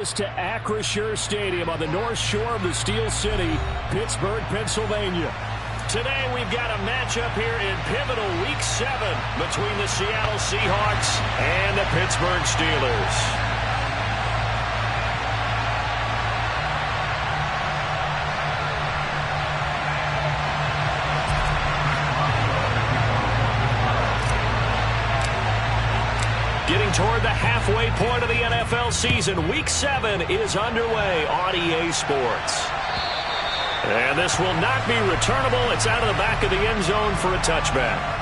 To Acrisure Stadium on the north shore of the Steel City, Pittsburgh, Pennsylvania. Today we've got a matchup here in pivotal Week 7 between the Seattle Seahawks and the Pittsburgh Steelers. Getting toward the halfway point of the NFL season, Week 7 is underway on EA Sports. And this will not be returnable. It's out of the back of the end zone for a touchback.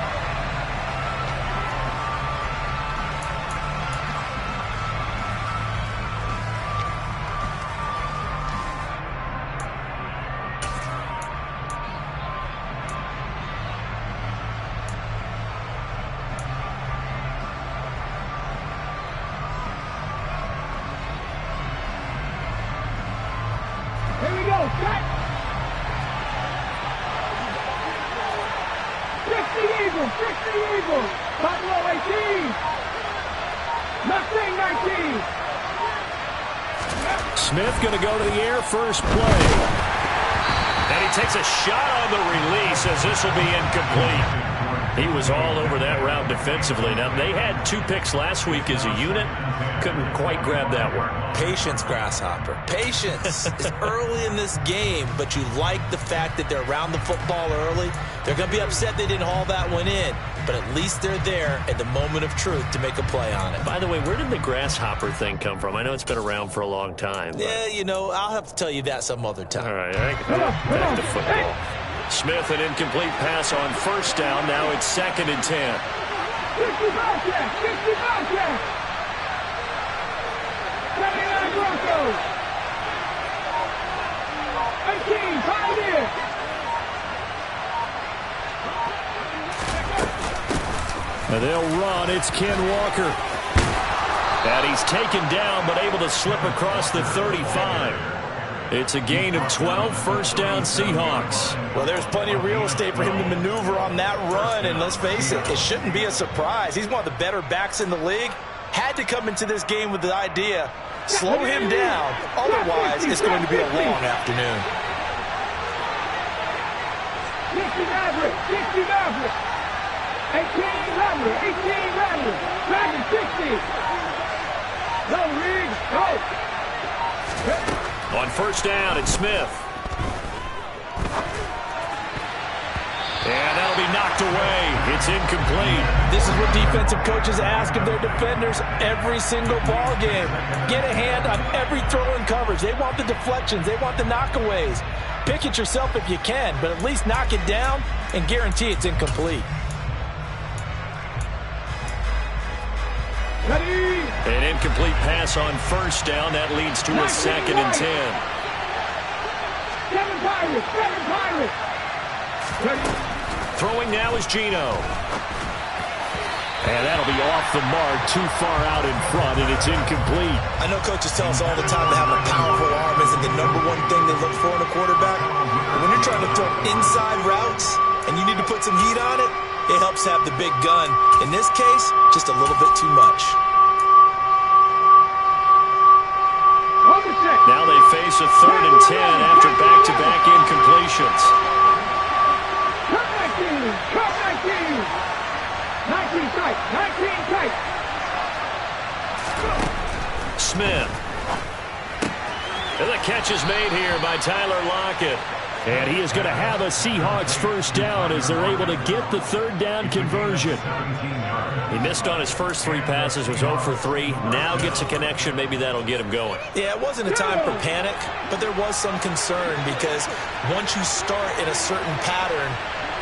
Smith going to go to the air first play. And he takes a shot on the release as this will be incomplete. He was all over that route defensively. Now, they had 2 picks last week as a unit. Couldn't quite grab that one. Patience, Grasshopper. Patience. It's early in this game, but you like the fact that they're around the football early. They're going to be upset they didn't haul that one in, but at least they're there at the moment of truth to make a play on it. By the way, where did the grasshopper thing come from? I know it's been around for a long time. But... yeah, you know, I'll have to tell you that some other time. All right, back to football. Smith, an incomplete pass on first down. Now it's 2nd and 10. 79 Broncos. 18, Pioneer. And they'll run. It's Ken Walker. And he's taken down, but able to slip across the 35. It's a gain of 12, first down Seahawks. Well, there's plenty of real estate for him to maneuver on that run, and let's face it, it shouldn't be a surprise. He's one of the better backs in the league. Had to come into this game with the idea, slow him down, otherwise it's going to be a long afternoon. 60 Maverick, 60 Maverick. 18 Rattler, 18 Rattler. Dragon 60. No, Reed, go. On first down, it's Smith. And that'll be knocked away. It's incomplete. This is what defensive coaches ask of their defenders every single ball game. Get a hand on every throw in coverage. They want the deflections. They want the knockaways. Pick it yourself if you can, but at least knock it down and guarantee it's incomplete. Ready. An incomplete pass on first down. That leads to a 2nd and 10. 7 Pirates, 7 Pirates. Ready. Throwing now is Geno. And that'll be off the mark, too far out in front, and it's incomplete. I know coaches tell us all the time that having a powerful arm isn't the #1 thing they look for in a quarterback. But when you're trying to throw inside routes and you need to put some heat on it, it helps have the big gun. In this case, just a little bit too much. Now they face a 3rd and 10 after back-to-back incompletions. Cut 19, cut 19. 19 tight, 19 tight. Smith. And the catch is made here by Tyler Lockett. And he is going to have a Seahawks first down as they're able to get the 3rd down conversion. He missed on his first 3 passes, was 0 for 3. Now gets a connection. Maybe that'll get him going. Yeah, it wasn't a time for panic, but there was some concern because once you start in a certain pattern,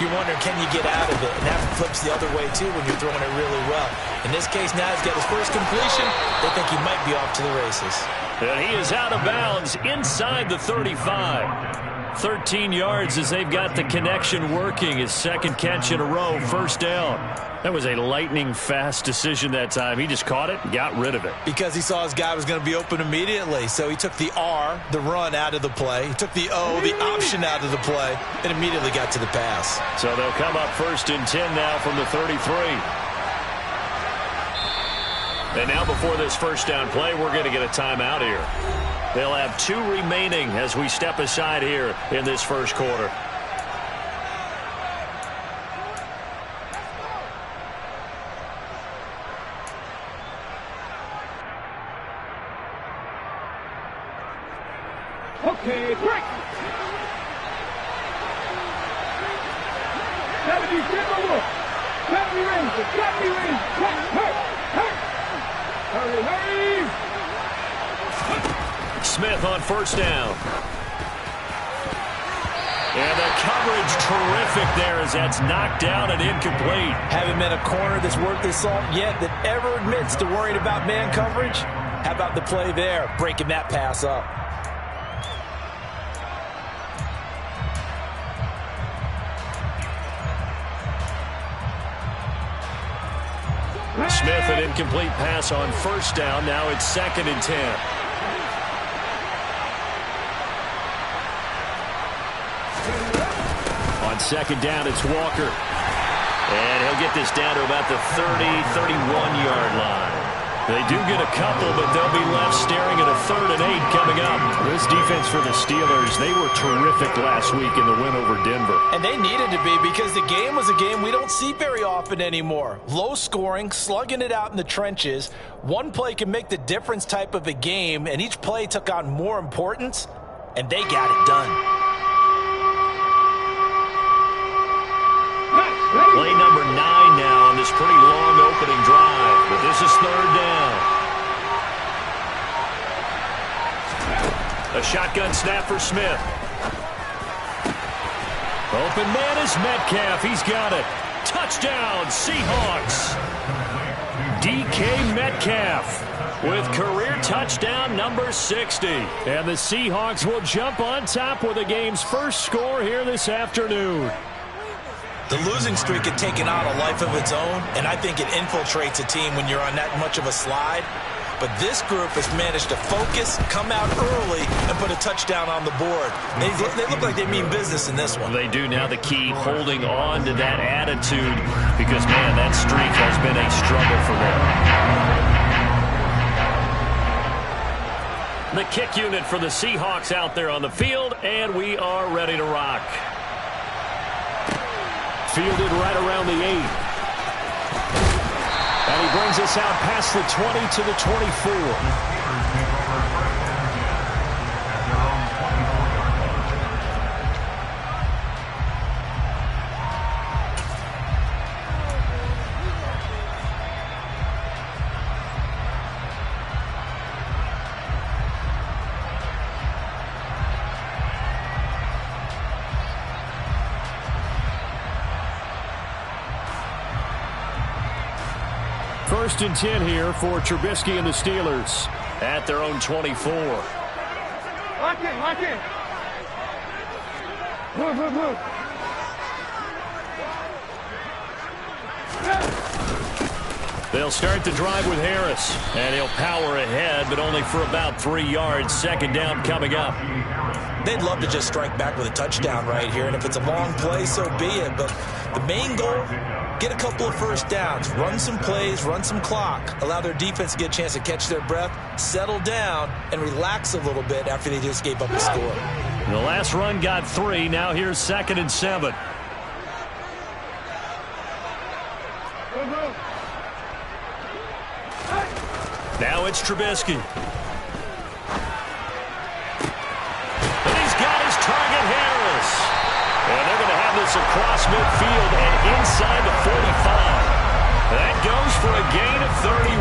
you're wondering, can you get out of it? And that flips the other way, too, when you're throwing it really well. In this case, now he's got his first completion. They think he might be off to the races. And he is out of bounds inside the 35. 13 yards as they've got the connection working. His 2nd catch in a row, first down. That was a lightning-fast decision that time. He just caught it and got rid of it. Because he saw his guy was going to be open immediately. So he took the R, the run, out of the play. He took the O, the option, out of the play, and immediately got to the pass. So they'll come up 1st and 10 now from the 33. And now before this first down play, we're going to get a timeout here. They'll have 2 remaining as we step aside here in this first quarter. Okay, break. 70 Timberwolves. 70 Rangers. 70 Rangers. Hurry, hurry. Smith on first down. And the coverage terrific there as that's knocked down and incomplete. Haven't met a corner that's worth the salt yet that ever admits to worrying about man coverage. How about the play there, breaking that pass up? Smith, an incomplete pass on first down. Now it's 2nd and 10. On 2nd down, it's Walker. And he'll get this down to about the 30, 31-yard line. They do get a couple, but they'll be left staring at a 3rd and 8 coming up. This defense for the Steelers, they were terrific last week in the win over Denver. And they needed to be because the game was a game we don't see very often anymore. Low scoring, slugging it out in the trenches. One play can make the difference type of a game, and each play took on more importance, and they got it done. Play number 9 now on this pretty long opening drive, but this is 3rd down. A shotgun snap for Smith. Open man is Metcalf. He's got it. Touchdown, Seahawks. DK Metcalf with career touchdown number 60. And the Seahawks will jump on top with the game's first score here this afternoon. The losing streak had taken on a life of its own, and I think it infiltrates a team when you're on that much of a slide. But this group has managed to focus, come out early, and put a touchdown on the board. They look like they mean business in this one. They do. Now the key, holding on to that attitude, because, man, that streak has been a struggle for them. The kick unit for the Seahawks out there on the field, and we are ready to rock. Fielded right around the 8. And he brings us out past the 20 to the 24. First and 10 here for Trubisky and the Steelers at their own 24. Lock in, lock in. Move, move, move. They'll start the drive with Harris, and he'll power ahead, but only for about 3 yards. 2nd down coming up. They'd love to just strike back with a touchdown right here, and if it's a long play, so be it. But the main goal, get a couple of first downs, run some plays, run some clock, allow their defense to get a chance to catch their breath, settle down, and relax a little bit after they just gave up a score. The last run got 3. Now here's 2nd and 7. Now it's Trubisky. And he's got his target, Harris. And they're going to have this across midfield and inside the 45. That goes for a gain of 31.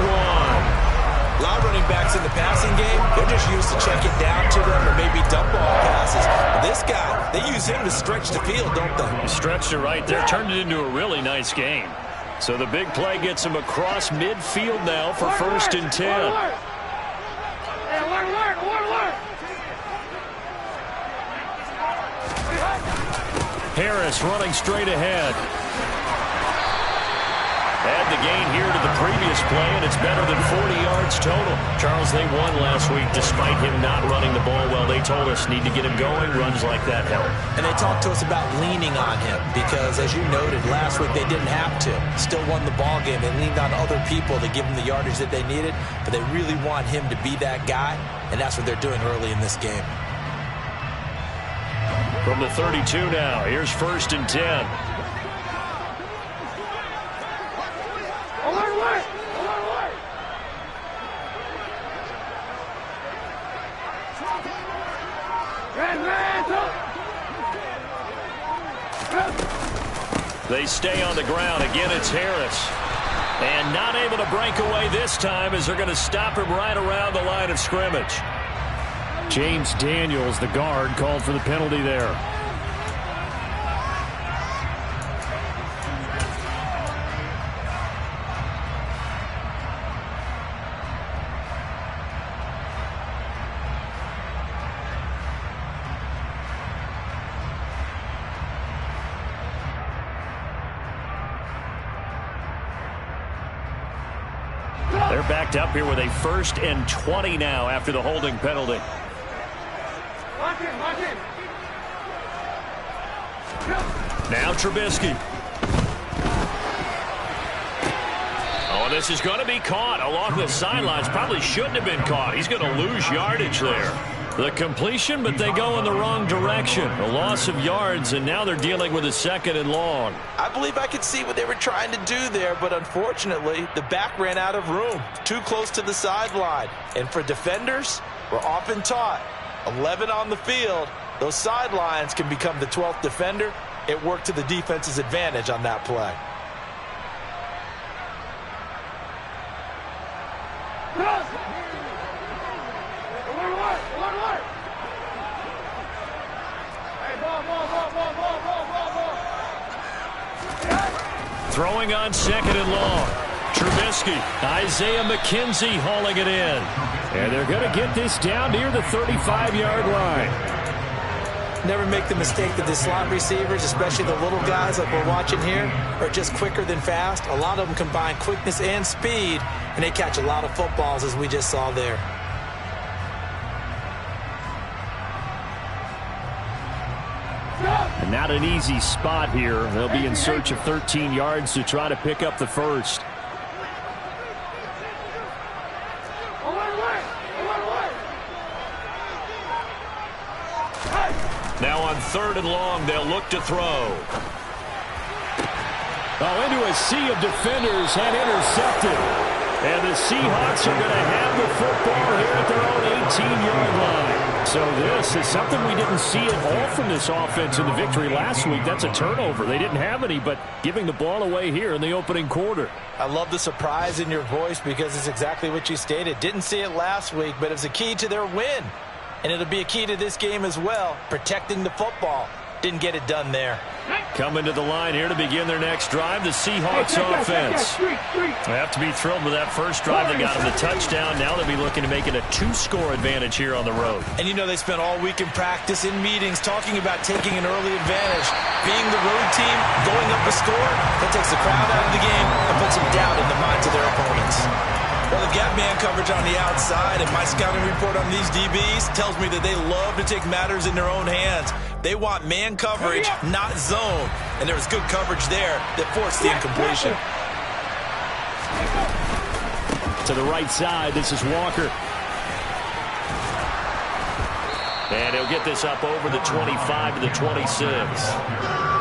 A lot of running backs in the passing game, they're just used to check it down to them or maybe dump off passes. But this guy, they use him to stretch the field, don't they? Stretched it right there, turned it into a really nice game. So the big play gets him across midfield now for 1st and 10. Harris running straight ahead. And add the gain here to the previous play, and it's better than 40 yards total. Charles, they won last week despite him not running the ball well. They told us need to get him going. Runs like that help. And they talked to us about leaning on him because, as you noted, last week they didn't have to. Still won the ball game. They leaned on other people to give them the yardage that they needed, but they really want him to be that guy, and that's what they're doing early in this game. From the 32 now, here's 1st and 10. They stay on the ground. Again, it's Harris. And not able to break away this time as they're going to stop him right around the line of scrimmage. James Daniels, the guard, called for the penalty there. They're backed up here with a 1st and 20 now after the holding penalty. Now Trubisky. Oh, this is going to be caught along the sidelines. Probably shouldn't have been caught. He's going to lose yardage there. The completion, but they go in the wrong direction. A loss of yards, and now they're dealing with a 2nd and long. I believe I could see what they were trying to do there, but unfortunately, the back ran out of room. Too close to the sideline. And for defenders, we're often taught, 11 on the field, those sidelines can become the 12th defender. It worked to the defense's advantage on that play. Throwing on 2nd and long. Trubisky. Isaiah McKenzie hauling it in. And they're going to get this down near the 35-yard line. Never make the mistake that the slot receivers, especially the little guys like we're watching here, are just quicker than fast. A lot of them combine quickness and speed, and they catch a lot of footballs, as we just saw there. And not an easy spot here. They'll be in search of 13 yards to try to pick up the 1st. Now on 3rd and long, they'll look to throw. Oh, into a sea of defenders and intercepted. And the Seahawks are going to have the football here at their own 18-yard line. So this is something we didn't see at all from this offense in the victory last week. That's a turnover. They didn't have any, but giving the ball away here in the opening quarter. I love the surprise in your voice because it's exactly what you stated. Didn't see it last week, but it was a key to their win. And it'll be a key to this game as well, protecting the football. Didn't get it done there. Coming to the line here to begin their next drive, the Seahawks offense. They have to be thrilled with that first drive. They got them the touchdown. Now they'll be looking to make it a 2-score advantage here on the road. And you know they spent all week in practice, in meetings, talking about taking an early advantage. Being the road team, going up a score, that takes the crowd out of the game and puts some doubt in the minds of their opponents. Well, they've got man coverage on the outside, and my scouting report on these DBs tells me that they love to take matters in their own hands. They want man coverage, not zone. And there was good coverage there that forced the incompletion. To the right side, this is Walker. And he'll get this up over the 25 to the 26.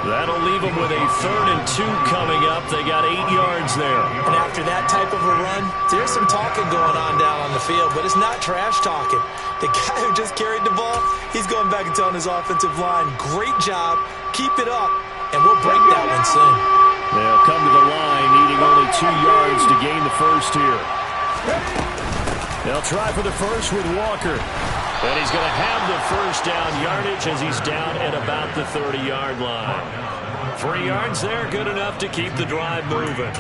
That'll leave them with a 3rd and 2 coming up. They got 8 yards there. And after that type of a run, there's some talking going on down on the field, but it's not trash talking. The guy who just carried the ball, he's going back and telling his offensive line, great job, keep it up, and we'll break that one soon. They'll come to the line, needing only 2 yards to gain the first here. They'll try for the first with Walker. And he's going to have the first down yardage as he's down at about the 30-yard line. 3 yards there, good enough to keep the drive moving.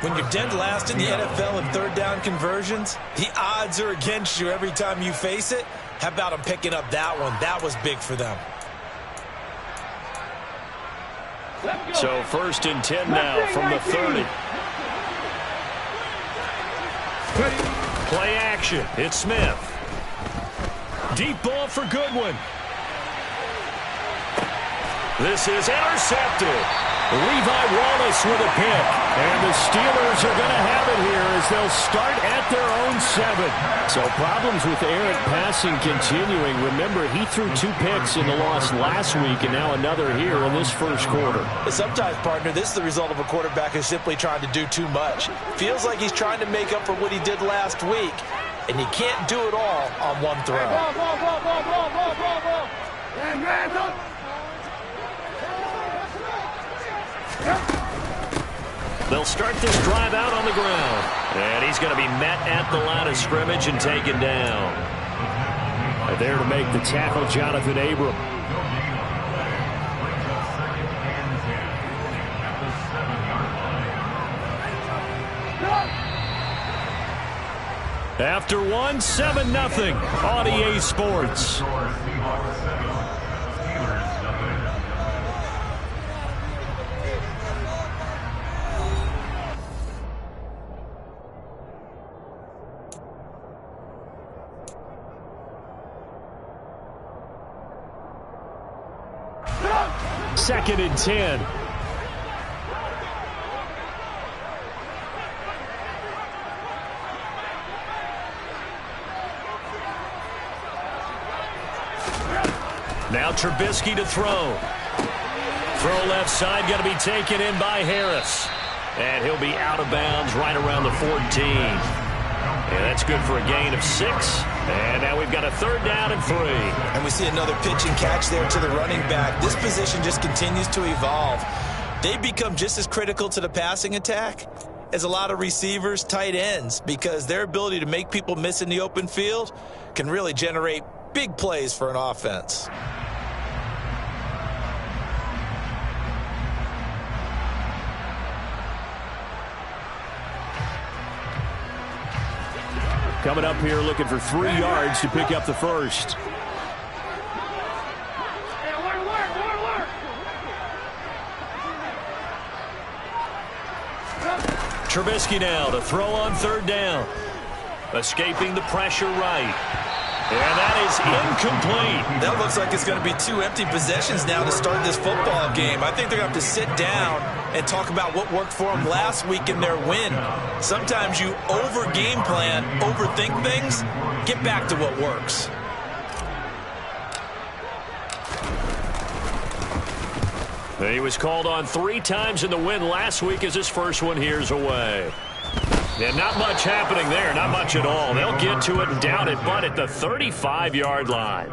When you're dead last in the NFL in 3rd down conversions, the odds are against you every time you face it. How about them picking up that one? That was big for them. So 1st and 10 now from the 30. Play action. It's Smith. Deep ball for Goodwin. This is intercepted. Levi Wallace with a pick. And the Steelers are going to have it here as they'll start at their own 7. So problems with errant passing continuing. Remember, he threw 2 picks in the loss last week and now another here in this first quarter. Sometimes, partner, this is the result of a quarterback who's simply trying to do too much. Feels like he's trying to make up for what he did last week. And you can't do it all on one throw. They'll start this drive out on the ground. And he's going to be met at the line of scrimmage and taken down. And there to make the tackle, Jonathan Abram. After 1, 7-0 on EA Sports. Second and 10. Now Trubisky to throw. Throw left side, going to be taken in by Harris. And he'll be out of bounds right around the 14. And that's good for a gain of 6. And now we've got a 3rd down and 3. And we see another pitch and catch there to the running back. This position just continues to evolve. They become just as critical to the passing attack as a lot of receivers, tight ends, because their ability to make people miss in the open field can really generate big plays for an offense. Coming up here looking for 3 yards to pick up the first. Trubisky now to throw on 3rd down. Escaping the pressure right. And that is incomplete. That looks like it's going to be 2 empty possessions now to start this football game. I think they're going to have to sit down and talk about what worked for them last week in their win. Sometimes you over-game plan, overthink things, get back to what works. He was called on 3 times in the win last week as his first one here's away. And not much happening there, not much at all. They'll get to it and down it, but at the 35-yard line.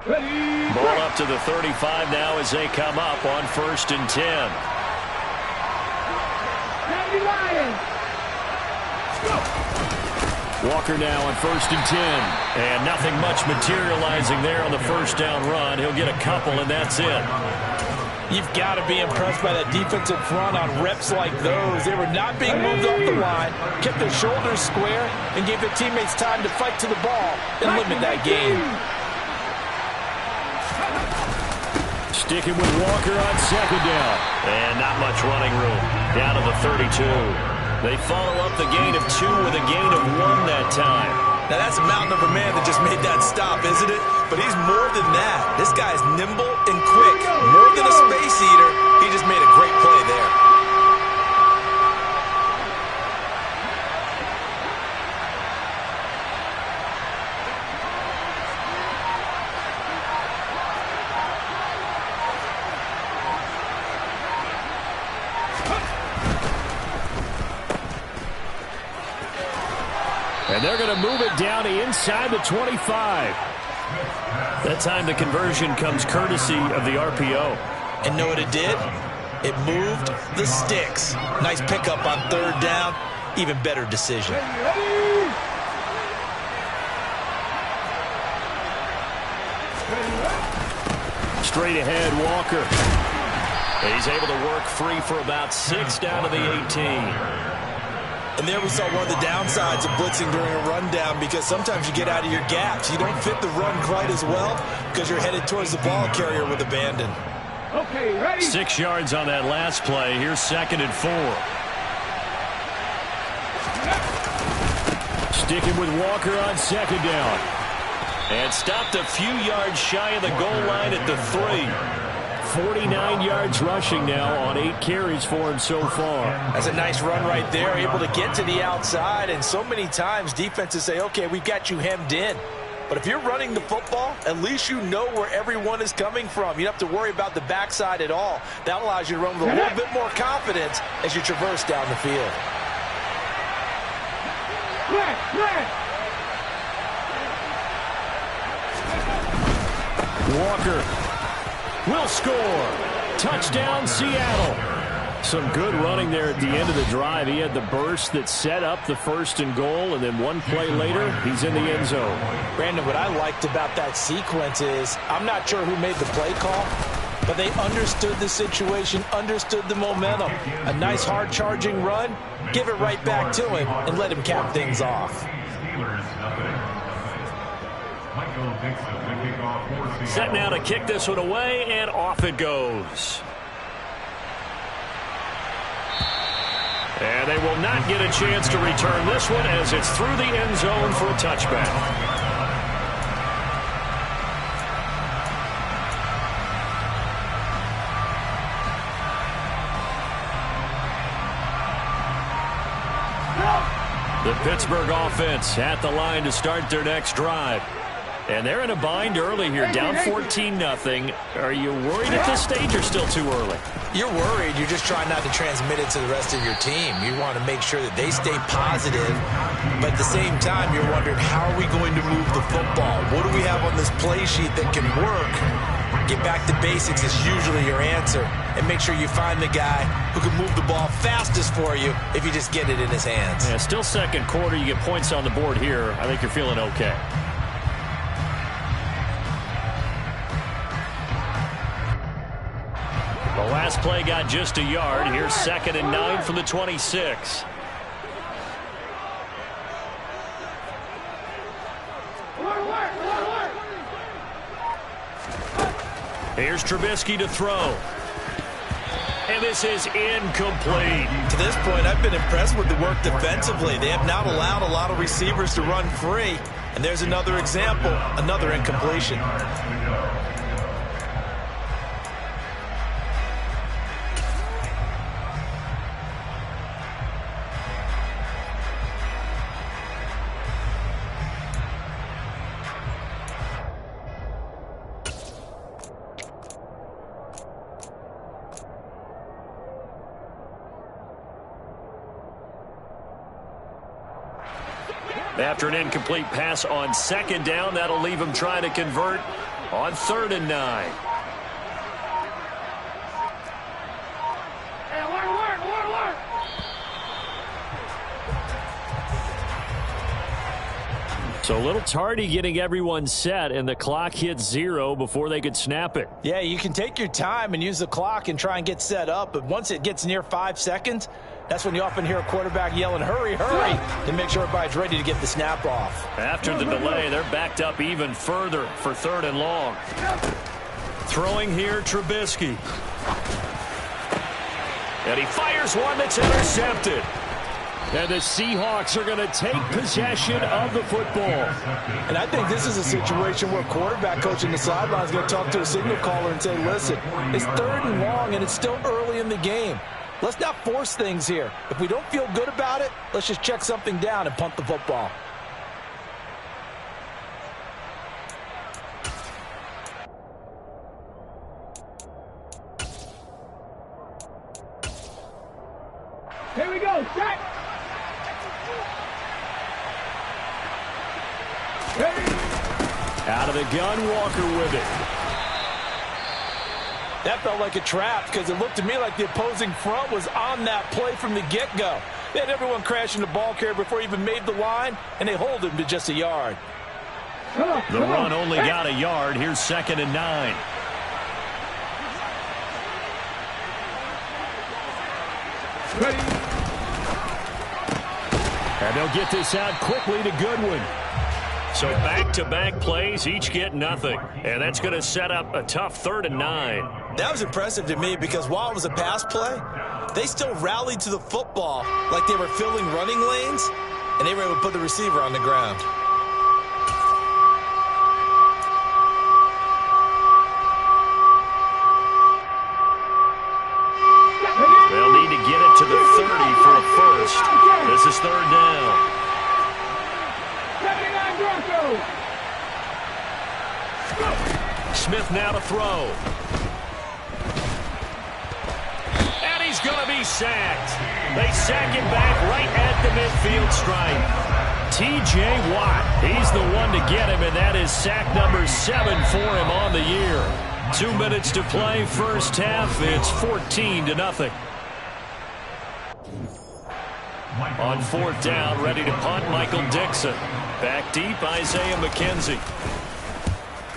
Ball up to the 35 now as they come up on 1st and 10. Walker now on 1st and 10. And nothing much materializing there on the 1st down run. He'll get a couple, and that's it. You've got to be impressed by that defensive front on reps like those. They were not being moved off the line, kept their shoulders square, and gave their teammates time to fight to the ball and limit that game. Sticking with Walker on 2nd down. And not much running room. Down to the 32. They follow up the gain of 2 with a gain of 1 that time. Now that's a mountain of a man that just made that stop, isn't it? But he's more than that. This guy's nimble and quick. More than a space eater. He just made a great play there. And they're going to move it down inside the 25. That time the conversion comes courtesy of the RPO. And know what it did? It moved the sticks. Nice pickup on 3rd down. Even better decision. Straight ahead, Walker. He's able to work free for about 6 down to the 18. And there we saw one of the downsides of blitzing during a rundown, because sometimes you get out of your gaps. You don't fit the run quite as well because you're headed towards the ball carrier with abandon. Okay, ready? 6 yards on that last play. Here's 2nd and 4. Sticking with Walker on 2nd down. And stopped a few yards shy of the goal line at the 3. 49 yards rushing now on 8 carries for him so far. That's a nice run right there, able to get to the outside. And so many times defenses say, okay, we've got you hemmed in. But if you're running the football, at least you know where everyone is coming from. You don't have to worry about the backside at all. That allows you to run with a little bit more confidence as you traverse down the field. Walker will score. Touchdown, Seattle. Some good running there at the end of the drive. He had the burst that set up the 1st and goal, and then one play later, he's in the end zone. Brandon, what I liked about that sequence is I'm not sure who made the play call, but they understood the situation, understood the momentum. A nice hard-charging run, give it right back to him, and let him cap things off. Set now to kick this one away, and off it goes. And they will not get a chance to return this one as it's through the end zone for a touchback. The Pittsburgh offense at the line to start their next drive. And they're in a bind early here, down 14-0. Are you worried at this stage or still too early? You're worried. You're just trying not to transmit it to the rest of your team. You want to make sure that they stay positive, but at the same time, you're wondering, how are we going to move the football? What do we have on this play sheet that can work? Get back to basics is usually your answer, and make sure you find the guy who can move the ball fastest for you if you just get it in his hands. Yeah, still second quarter. You get points on the board here. I think you're feeling okay. The last play got just a yard. Here's 2nd and 9 from the 26. Here's Trubisky to throw. And this is incomplete. To this point, I've been impressed with the work defensively. They have not allowed a lot of receivers to run free. And there's another example, another incompletion. After an incomplete pass on 2nd down, that'll leave him trying to convert on 3rd and 9. So a little tardy getting everyone set, and the clock hit 0 before they could snap it. Yeah, you can take your time and use the clock and try and get set up, but once it gets near 5 seconds, that's when you often hear a quarterback yelling, hurry, hurry, to make sure everybody's ready to get the snap off. After the delay, they're backed up even further for 3rd and long. Throwing here, Trubisky. And he fires one that's intercepted. And the Seahawks are going to take possession of the football. And I think this is a situation where quarterback coach in the sideline is going to talk to a signal caller and say, listen, it's 3rd and long and it's still early in the game. Let's not force things here. If we don't feel good about it, let's just check something down and punt the football. Here we go, set. Out of the gun, Walker with it. That felt like a trap because it looked to me like the opposing front was on that play from the get-go. They had everyone crashing the ball carrier before he even made the line, and they hold him to just a yard. The run only got a yard. Here's 2nd and 9. Ready. And they'll get this out quickly to Goodwin. So back-to-back plays, each get nothing. And that's going to set up a tough 3rd and 9. That was impressive to me because while it was a pass play, they still rallied to the football like they were filling running lanes, and they were able to put the receiver on the ground. They'll need to get it to the 30 for a first. This is third down. Smith now to throw. And he's going to be sacked. They sack him back right at the midfield stripe. T.J. Watt, he's the one to get him, and that is sack number 7 for him on the year. 2 minutes to play, first half. It's 14-0. On fourth down, ready to punt, Michael Dixon. Back deep, Isaiah McKenzie.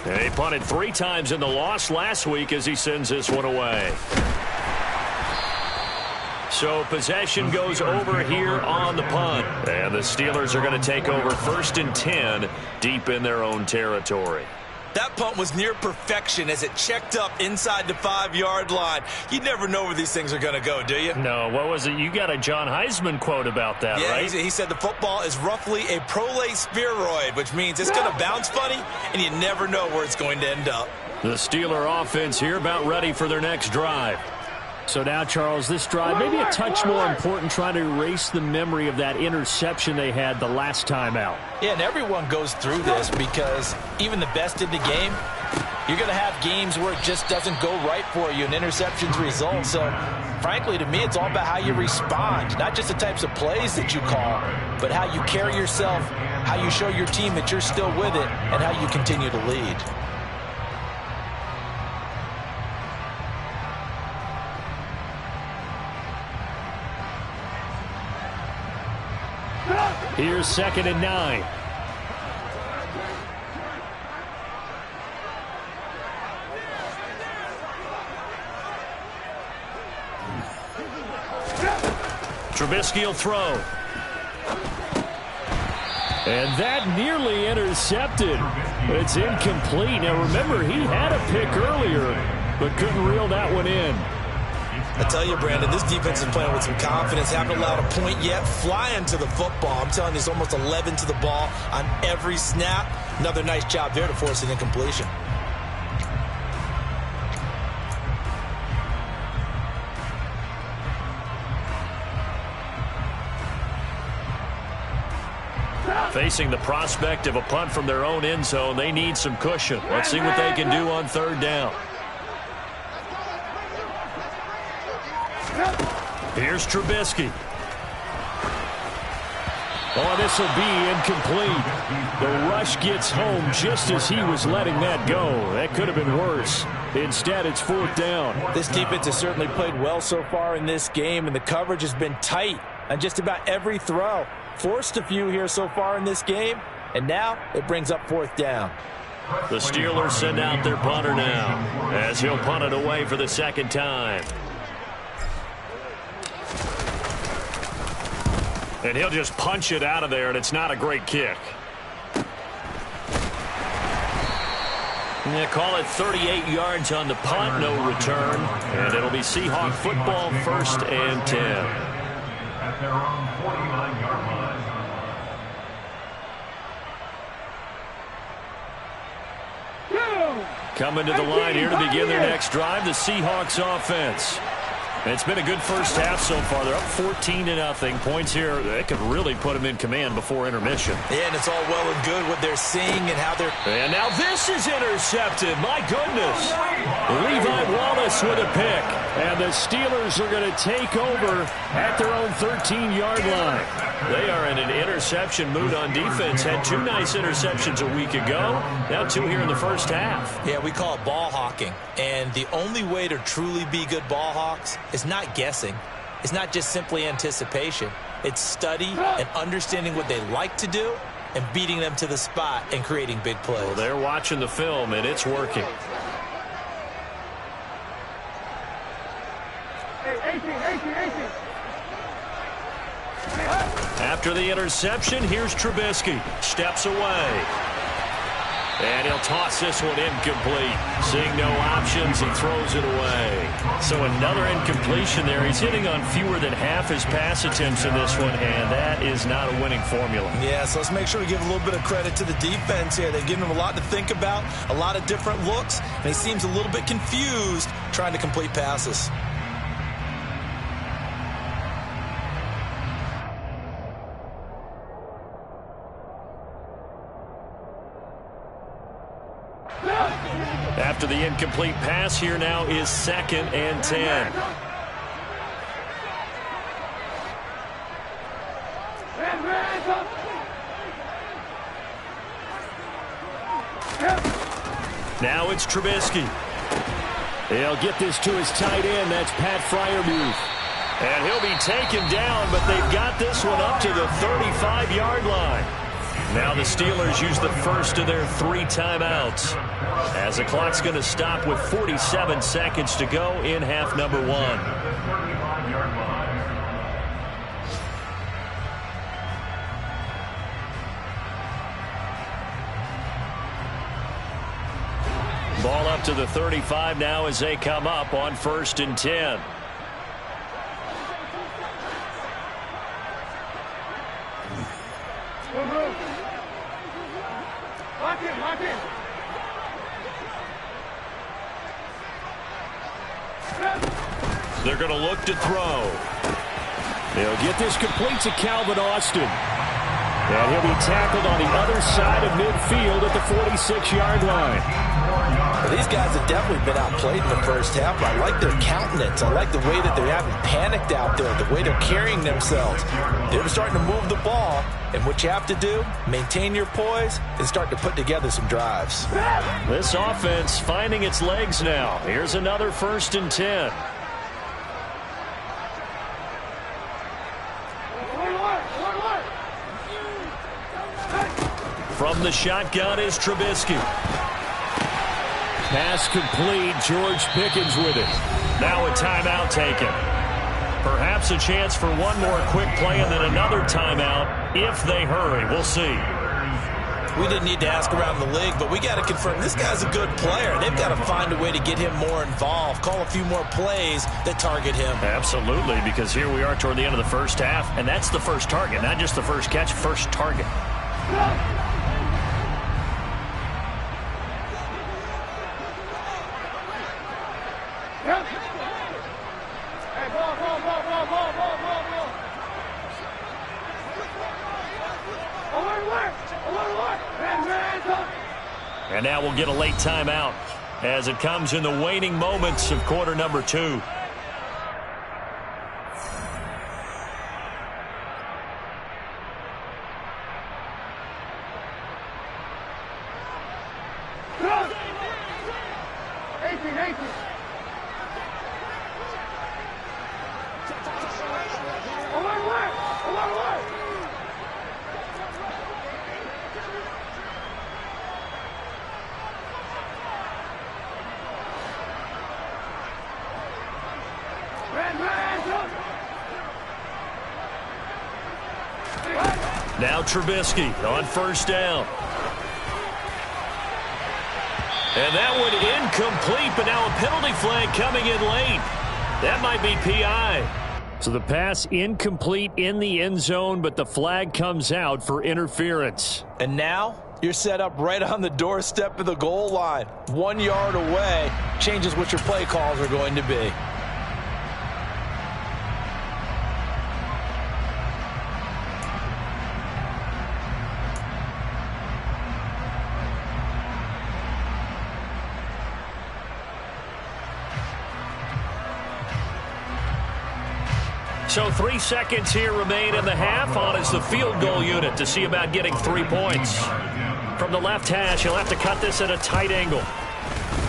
He punted 3 times in the loss last week as he sends this one away. So possession goes over here on the punt. And the Steelers are going to take over 1st and 10 deep in their own territory. That punt was near perfection as it checked up inside the 5-yard line. You never know where these things are going to go, do you? No, what was it? You got a John Heisman quote about that, yeah, right? He said the football is roughly a prolate spheroid, which means it's going to bounce funny, and you never know where it's going to end up. The Steeler offense here about ready for their next drive. So now, Charles, this drive maybe a touch more important, trying to erase the memory of that interception they had the last time out. Yeah, and everyone goes through this because even the best in the game, you're going to have games where it just doesn't go right for you and interceptions result. So, frankly, to me, it's all about how you respond, not just the types of plays that you call, but how you carry yourself, how you show your team that you're still with it, and how you continue to lead. Here's 2nd and 9. Trubisky will throw. And that nearly intercepted. It's incomplete. Now remember, he had a pick earlier, but couldn't reel that one in. I tell you, Brandon, this defense is playing with some confidence. Haven't allowed a point yet. Flying to the football. I'm telling you, it's almost 11 to the ball on every snap. Another nice job there to force an incompletion. Facing the prospect of a punt from their own end zone, they need some cushion. Let's see what they can do on third down. Here's Trubisky. Oh, this will be incomplete. The rush gets home just as he was letting that go. That could have been worse. Instead, it's 4th down. This defense has certainly played well so far in this game, and the coverage has been tight on just about every throw. Forced a few here so far in this game, and now it brings up 4th down. The Steelers send out their punter now as he'll punt it away for the 2nd time. And he'll just punch it out of there, and it's not a great kick. Yeah, call it 38 yards on the punt, no return. And it'll be Seahawk football, 1st and 10. At their own 49-yard line. Coming to the line here to begin their next drive, the Seahawks offense. And it's been a good first half so far. They're up 14-0. Points here, they could really put them in command before intermission. Yeah, and it's all well and good what they're seeing and how they're... And now this is intercepted. My goodness. Levi Wallace with a pick. And the Steelers are going to take over at their own 13-yard line. They are in an interception mood on defense. Had 2 nice interceptions a week ago. Now 2 here in the first half. Yeah, we call it ball hawking. And the only way to truly be good ball hawks is not guessing. It's not just simply anticipation. It's study and understanding what they like to do and beating them to the spot and creating big plays. Well, they're watching the film, and it's working. Hey, After the interception, here's Trubisky. Steps away. And he'll toss this one incomplete. Seeing no options, he throws it away. So another incompletion there. He's hitting on fewer than half his pass attempts in this one, and that is not a winning formula. Yeah, so let's make sure we give a little bit of credit to the defense here. They've given him a lot to think about, a lot of different looks, and he seems a little bit confused trying to complete passes. After the incomplete pass, here now is 2nd and 10. Now it's Trubisky. He'll get this to his tight end. That's Pat Freiermuth. And he'll be taken down, but they've got this one up to the 35-yard line. Now the Steelers use the first of their 3 timeouts, as the clock's going to stop with 47 seconds to go in half number 1. Ball up to the 35 now as they come up on 1st and 10. They're going to look to throw. They'll get this complete to Calvin Austin. And he'll be tackled on the other side of midfield at the 46-yard line. Well, these guys have definitely been outplayed in the first half, but I like their countenance. I like the way that they haven't panicked out there, the way they're carrying themselves. They're starting to move the ball, and what you have to do, maintain your poise and start to put together some drives. This offense finding its legs now. Here's another 1st and 10. From the shotgun is Trubisky. Pass complete. George Pickens with it. Now a timeout taken. Perhaps a chance for one more quick play and then another timeout if they hurry. We'll see. We didn't need to ask around the league, but we got to confirm this guy's a good player. They've got to find a way to get him more involved, call a few more plays that target him. Absolutely, because here we are toward the end of the first half, and that's the first target, not just the first catch, first target. And now we'll get a late timeout as it comes in the waning moments of quarter number 2. Now Trubisky on 1st down. And that one incomplete, but now a penalty flag coming in late. That might be PI. So the pass incomplete in the end zone, but the flag comes out for interference. And now you're set up right on the doorstep of the goal line. 1 yard away changes what your play calls are going to be. So 3 seconds here remain in the half. On is the field goal unit to see about getting 3 points. From the left hash, he'll have to cut this at a tight angle.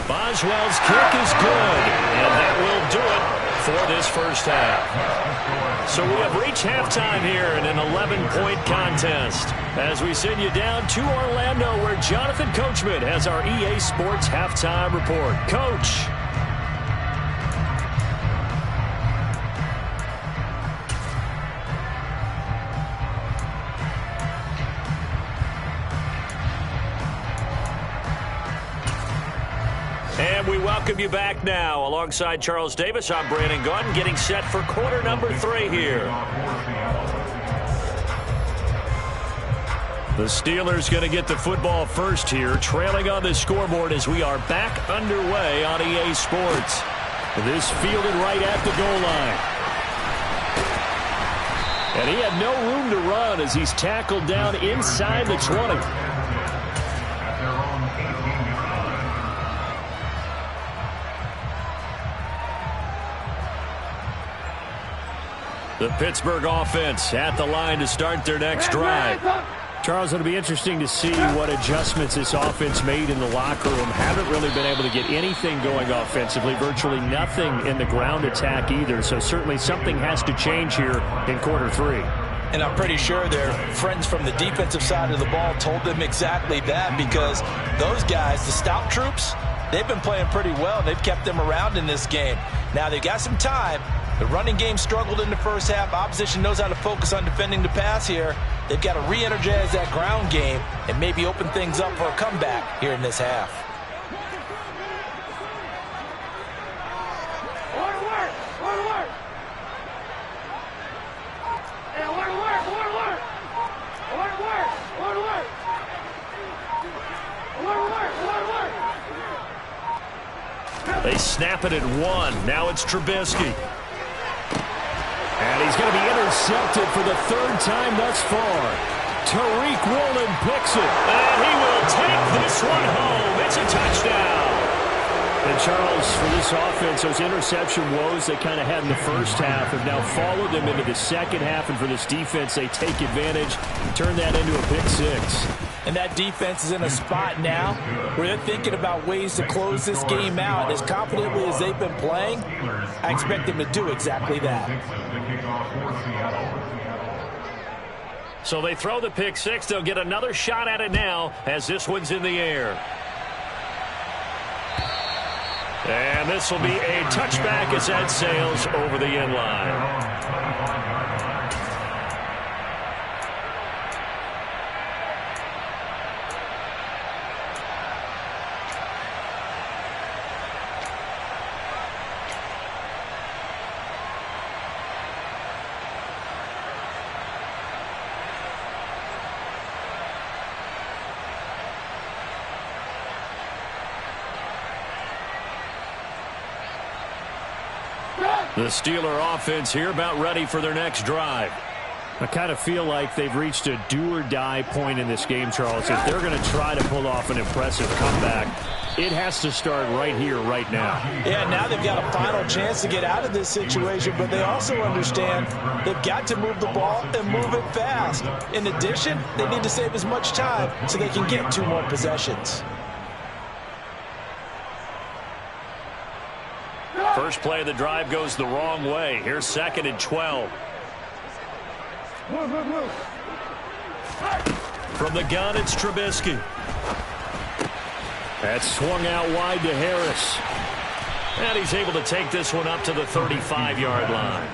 Boswell's kick is good, and that will do it for this first half. So we have reached halftime here in an 11-point contest as we send you down to Orlando, where Jonathan Coachman has our EA Sports halftime report. Coach. And we welcome you back now. Alongside Charles Davis, I'm Brandon Gaudin, getting set for quarter number 3 here. The Steelers going to get the football first here, trailing on the scoreboard as we are back underway on EA Sports. This fielded right at the goal line. And he had no room to run as he's tackled down inside the 20. The Pittsburgh offense at the line to start their next drive. Charles, it'll be interesting to see what adjustments this offense made in the locker room. Haven't really been able to get anything going offensively, virtually nothing in the ground attack either. So certainly something has to change here in quarter 3. And I'm pretty sure their friends from the defensive side of the ball told them exactly that, because those guys, the stout troops, they've been playing pretty well. They've kept them around in this game. Now they've got some time. The running game struggled in the first half. Opposition knows how to focus on defending the pass here. They've got to re-energize that ground game and maybe open things up for a comeback here in this half. They snap it at 1. Now it's Trubisky. And he's going to be intercepted for the 3rd time thus far. Tariq Woolen picks it. And he will take this one home. It's a touchdown. And Charles, for this offense, those interception woes they kind of had in the first half have now followed them into the second half. And for this defense, they take advantage and turn that into a pick 6. And that defense is in a spot now where they're thinking about ways to close this game out. As confidently as they've been playing, I expect them to do exactly that. So they throw the pick 6. They'll get another shot at it now as this one's in the air. And this will be a touchback as that sails over the end line. The Steeler offense here about ready for their next drive. I kind of feel like they've reached a do-or-die point in this game, Charles. If they're going to try to pull off an impressive comeback, it has to start right here, right now. Yeah, now they've got a final chance to get out of this situation, but they also understand they've got to move the ball and move it fast. In addition, they need to save as much time so they can get 2 more possessions. First play of the drive goes the wrong way. Here's 2nd and 12. From the gun, it's Trubisky. That's swung out wide to Harris. And he's able to take this one up to the 35-yard line.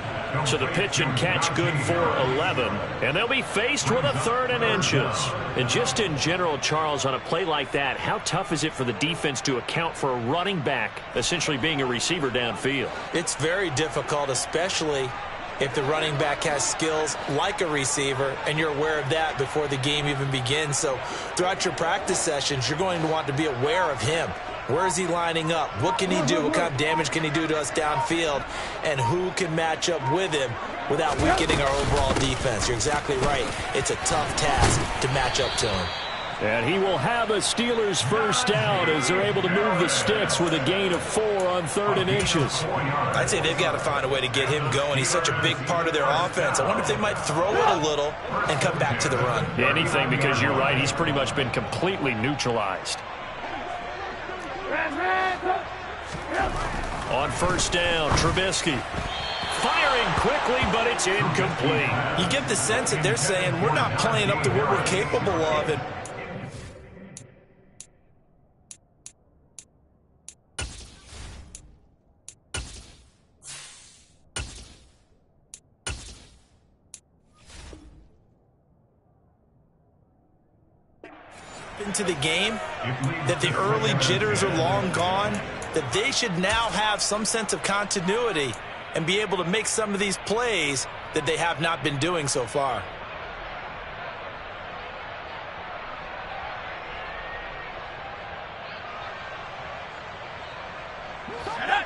So the pitch and catch good for 11. And they'll be faced with a 3rd and inches. And just in general, Charles, on a play like that, how tough is it for the defense to account for a running back essentially being a receiver downfield? It's very difficult, especially if the running back has skills like a receiver, and you're aware of that before the game even begins. So throughout your practice sessions, you're going to want to be aware of him. Where is he lining up? What can he do? What kind of damage can he do to us downfield? And who can match up with him without weakening our overall defense? You're exactly right. It's a tough task to match up to him. And he will have a Steelers first down as they're able to move the sticks with a gain of 4 on 3rd and inches. I'd say they've got to find a way to get him going. He's such a big part of their offense. I wonder if they might throw it a little and come back to the run. Anything, because you're right. He's pretty much been completely neutralized. On first down, Trubisky. Firing quickly, but it's incomplete. You get the sense that they're saying, we're not playing up to what we're capable of. And into the game, that the early jitters are long gone, that they should now have some sense of continuity and be able to make some of these plays that they have not been doing so far.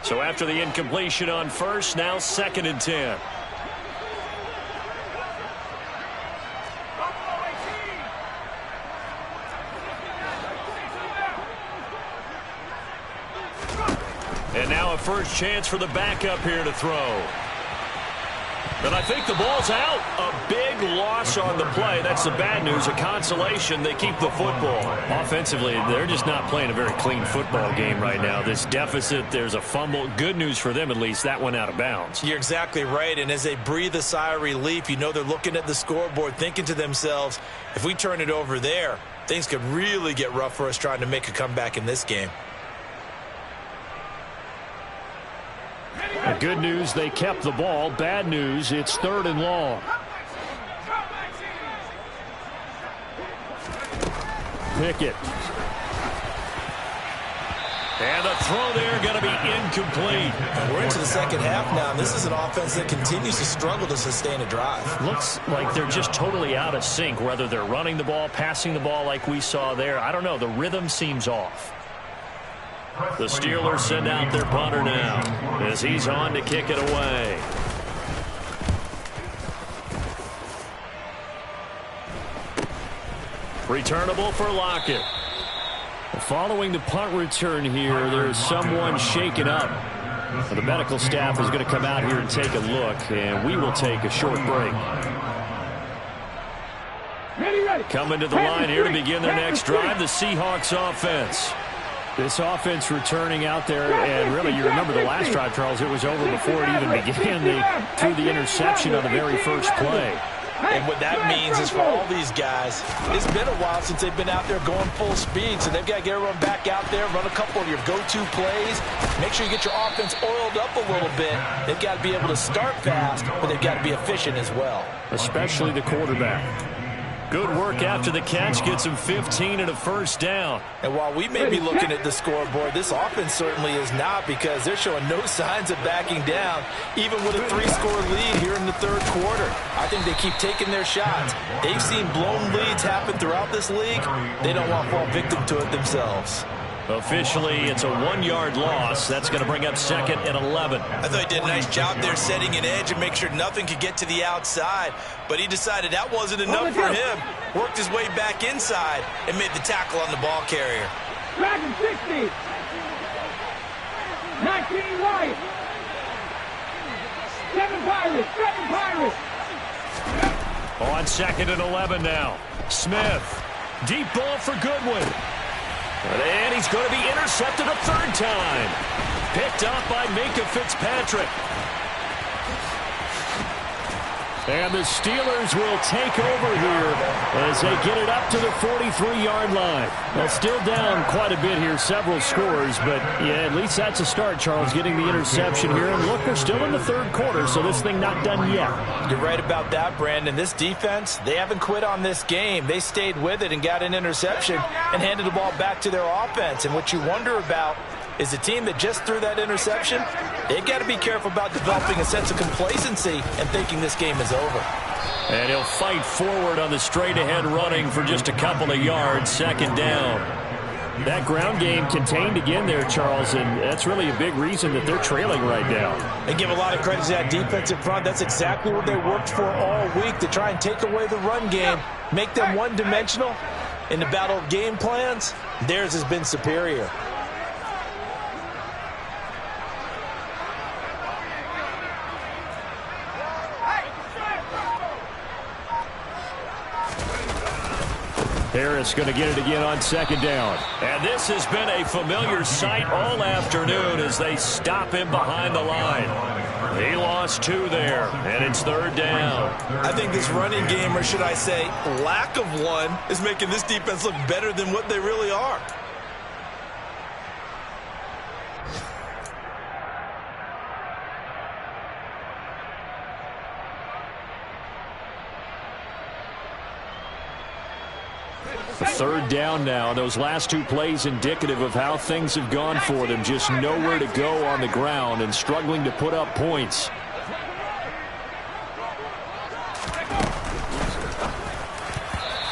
So after the incompletion on first, now 2nd and 10. And now a first chance for the backup here to throw. But I think the ball's out. A big loss on the play. That's the bad news. A consolation, they keep the football. Offensively, they're just not playing a very clean football game right now. This deficit, there's a fumble. Good news for them, at least. That went out of bounds. You're exactly right. And as they breathe a sigh of relief, you know they're looking at the scoreboard, thinking to themselves, if we turn it over there, things could really get rough for us trying to make a comeback in this game. Good news, they kept the ball. Bad news, it's 3rd and long. Pickett. And the throw there going to be incomplete. We're into the second half now. This is an offense that continues to struggle to sustain a drive. Looks like they're just totally out of sync, whether they're running the ball, passing the ball like we saw there. I don't know. The rhythm seems off. The Steelers send out their punter now as he's on to kick it away. Returnable for Lockett. Following the punt return here, there's someone shaken up. The medical staff is going to come out here and take a look, and we will take a short break. Coming to the line here to begin their next drive, the Seahawks offense. This offense returning out there, and really, you remember the last drive, Charles, it was over before it even began. They threw the interception on the very first play. And what that means is for all these guys, it's been a while since they've been out there going full speed, so they've got to get everyone back out there, run a couple of your go-to plays, make sure you get your offense oiled up a little bit. They've got to be able to start fast, but they've got to be efficient as well. Especially the quarterback. Good work after the catch, gets him 15 and a first down. And while we may be looking at the scoreboard, this offense certainly is not, because they're showing no signs of backing down, even with a 3-score lead here in the third quarter. I think they keep taking their shots. They've seen blown leads happen throughout this league. They don't want to fall victim to it themselves. Officially, it's a 1-yard loss. That's going to bring up 2nd and 11. I thought he did a nice job there setting an edge and make sure nothing could get to the outside. But he decided that wasn't enough for him. Worked his way back inside and made the tackle on the ball carrier. Dragon 60. 19 White. 7 Pirates. 7 Pirates. On 2nd and 11 now. Smith. Deep ball for Goodwin. And he's going to be intercepted a 3rd time. Picked up by Minkah Fitzpatrick. And the Steelers will take over here as they get it up to the 43-yard line. Well, still down quite a bit here, several scores, but yeah, at least that's a start, Charles, getting the interception here. And look, we're still in the third quarter, so this thing not done yet. You're right about that, Brandon. This defense, they haven't quit on this game. They stayed with it and got an interception and handed the ball back to their offense. And what you wonder about is the team that just threw that interception, they've got to be careful about developing a sense of complacency and thinking this game is over. And he'll fight forward on the straight-ahead running for just a couple of yards, 2nd down. That ground game contained again there, Charles, and that's really a big reason that they're trailing right now. They give a lot of credit to that defensive front. That's exactly what they worked for all week, to try and take away the run game, make them one-dimensional. In the battle of game plans, theirs has been superior. Harris going to get it again on 2nd down. And this has been a familiar sight all afternoon as they stop him behind the line. He lost 2 there, and it's 3rd down. I think this running game, or should I say lack of one, is making this defense look better than what they really are. A third down now. Those last two plays indicative of how things have gone for them. Just nowhere to go on the ground and struggling to put up points.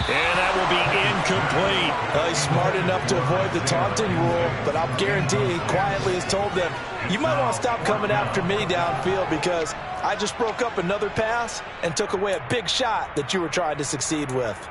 And that will be incomplete. He's smart enough to avoid the taunting rule, but I'll guarantee he quietly has told them, you might want to stop coming after me downfield because I just broke up another pass and took away a big shot that you were trying to succeed with.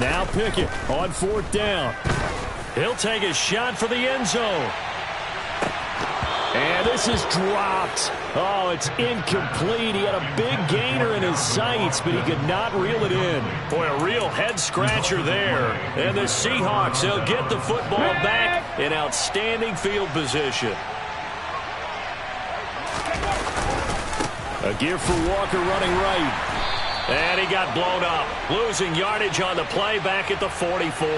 Now Pickett on fourth down. He'll take a shot for the end zone. And this is dropped. Oh, it's incomplete. He had a big gainer in his sights, but he could not reel it in. Boy, a real head-scratcher there. And the Seahawks, they'll get the football back in outstanding field position. A give for Walker running right. And he got blown up, losing yardage on the play back at the 44.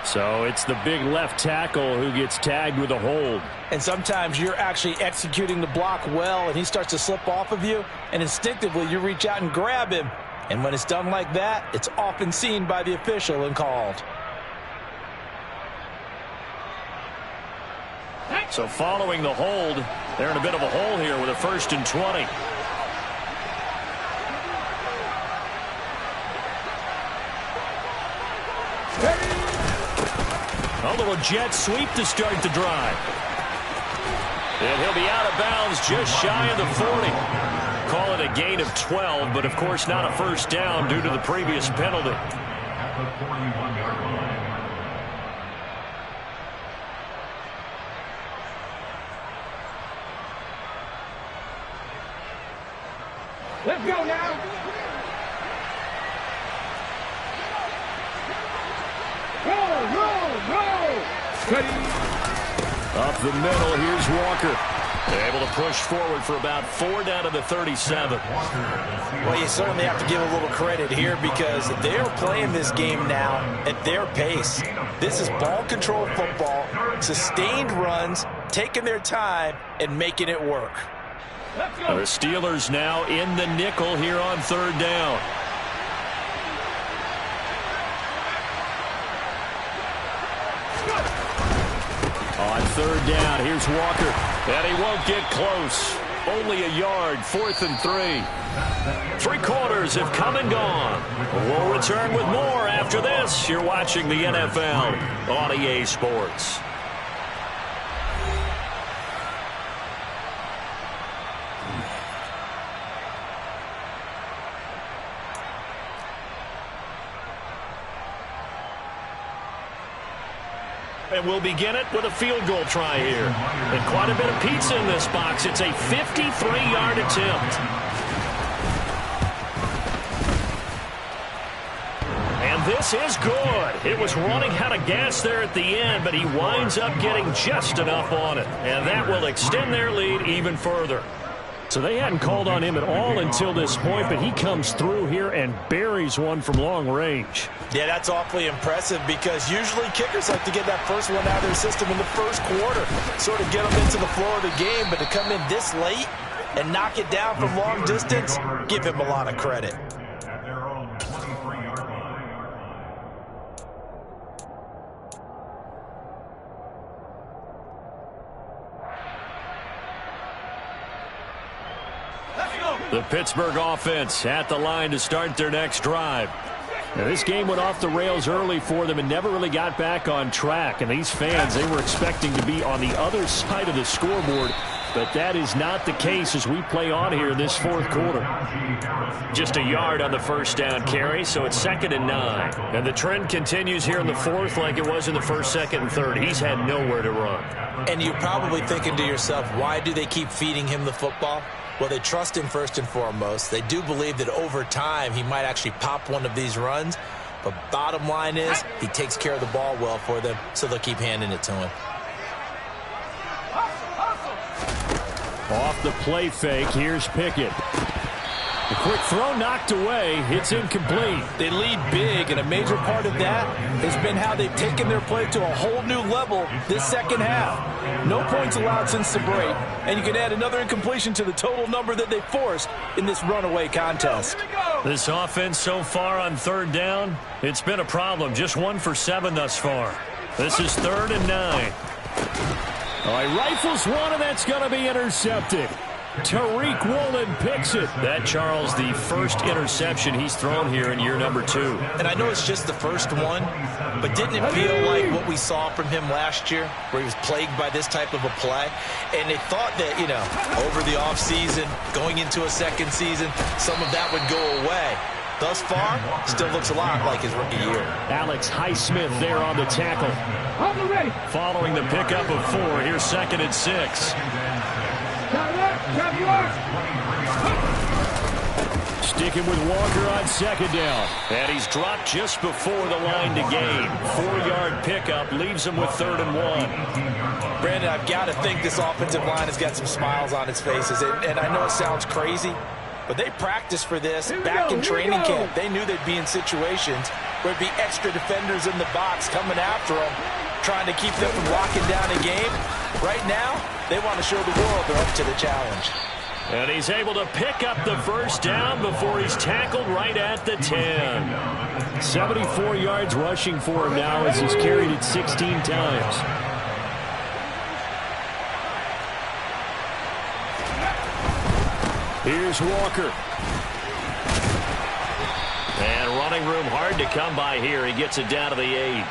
So it's the big left tackle who gets tagged with a hold. And sometimes you're actually executing the block well, and he starts to slip off of you, and instinctively you reach out and grab him. And when it's done like that, it's often seen by the official and called. So following the hold, they're in a bit of a hole here with a 1st and 20. A little jet sweep to start the drive. And he'll be out of bounds just shy of the 40. Call it a gain of 12, but of course not a first down due to the previous penalty. Let's go now. Roll. Up the middle, here's Walker. Able to push forward for about 4 down to the 37. Well, you certainly have to give a little credit here because they're playing this game now at their pace. This is ball control football, sustained runs, taking their time, and making it work. The Steelers now in the nickel here on 3rd down. On 3rd down, here's Walker. And he won't get close. Only a yard, 4th and 3. 3 quarters have come and gone. We'll return with more after this. You're watching the NFL on EA Sports. And we'll begin it with a field goal try here. And quite a bit of pizza in this box. It's a 53-yard attempt. And this is good. It was running out of gas there at the end, but he winds up getting just enough on it. And that will extend their lead even further. So they hadn't called on him at all until this point, but he comes through here and buries one from long range. Yeah, that's awfully impressive because usually kickers like to get that first one out of their system in the first quarter, sort of get them into the flow of the game, but to come in this late and knock it down from long distance, give him a lot of credit. The Pittsburgh offense at the line to start their next drive. Now, this game went off the rails early for them and never really got back on track. And these fans, they were expecting to be on the other side of the scoreboard But that is not the case as we play on here in this fourth quarter. Just a yard on the first down carry, so it's 2nd and 9. And the trend continues here in the fourth like it was in the first, second, and third. He's had nowhere to run. And you're probably thinking to yourself, why do they keep feeding him the football? Well, they trust him first and foremost. They do believe that over time he might actually pop one of these runs. But bottom line is he takes care of the ball well for them, so they'll keep handing it to him. Off the play fake, here's Pickett. The quick throw knocked away. It's incomplete. They lead big, and a major part of that has been how they've taken their play to a whole new level this second half. No points allowed since the break, and you can add another incompletion to the total number that they forced in this runaway contest. This offense so far on 3rd down, it's been a problem. Just 1 for 7 thus far. This is 3rd and 9. Oh, he rifles one, and that's going to be intercepted. Tariq Woolen picks it. That, Charles, the first interception he's thrown here in year number 2. And I know it's just the first one, but didn't it feel like what we saw from him last year, where he was plagued by this type of a play? And they thought that, over the offseason, going into a second season, some of that would go away. Thus far, still looks a lot like his rookie year. Alex Highsmith there on the tackle. Following the pickup of 4, here's 2nd and 6. Sticking with Walker on 2nd down. And he's dropped just before the line to gain. 4-yard pickup leaves him with 3rd and 1. Brandon, I've got to think this offensive line has got some smiles on its faces. And I know it sounds crazy, but they practiced for this back in training camp. They knew they'd be in situations where there'd be extra defenders in the box coming after them, trying to keep them from locking down a game. Right now, they want to show the world they're up to the challenge. And he's able to pick up the first down before he's tackled right at the 10. 74 yards rushing for him now as he's carried it 16 times. Here's Walker. And running room hard to come by here. He gets it down to the 8.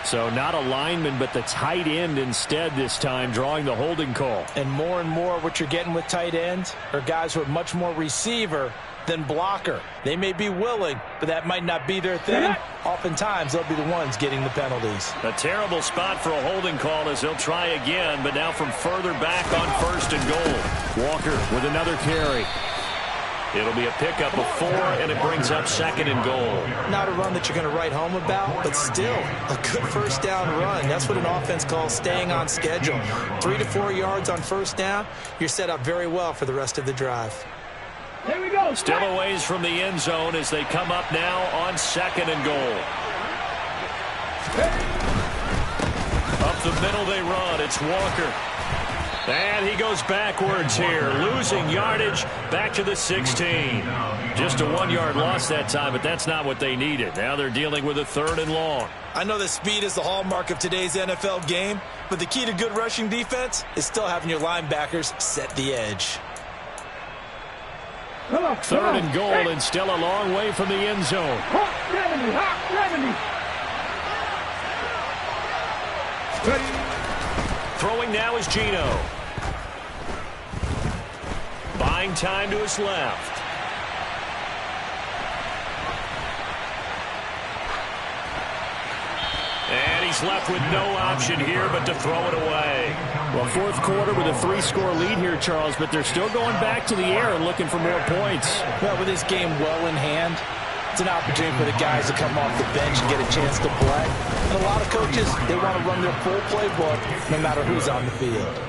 So not a lineman, but the tight end instead this time, drawing the holding call. And more what you're getting with tight ends are guys who are much more receiver than blocker. They may be willing, but that might not be their thing. Oftentimes, they'll be the ones getting the penalties. A terrible spot for a holding call as he'll try again, but now from further back on 1st and goal. Walker with another carry. It'll be a pickup of 4, and it brings up 2nd and goal. Not a run that you're going to write home about, but still a good first down run. That's what an offense calls staying on schedule. 3 to 4 yards on first down, you're set up very well for the rest of the drive. Here we go. Still a ways from the end zone as they come up now on 2nd and goal. Up the middle they run. It's Walker. And he goes backwards here, losing yardage back to the 16. Just a 1-yard loss that time, but that's not what they needed. Now they're dealing with a 3rd and long. I know that speed is the hallmark of today's NFL game, but the key to good rushing defense is still having your linebackers set the edge. 3rd and goal, and still a long way from the end zone. Throwing now is Gino. Buying time to his left. And he's left with no option here but to throw it away. Well, fourth quarter with a 3-score lead here, Charles, but they're still going back to the air and looking for more points. Well, with this game well in hand, it's an opportunity for the guys to come off the bench and get a chance to play. And a lot of coaches, they want to run their full playbook no matter who's on the field.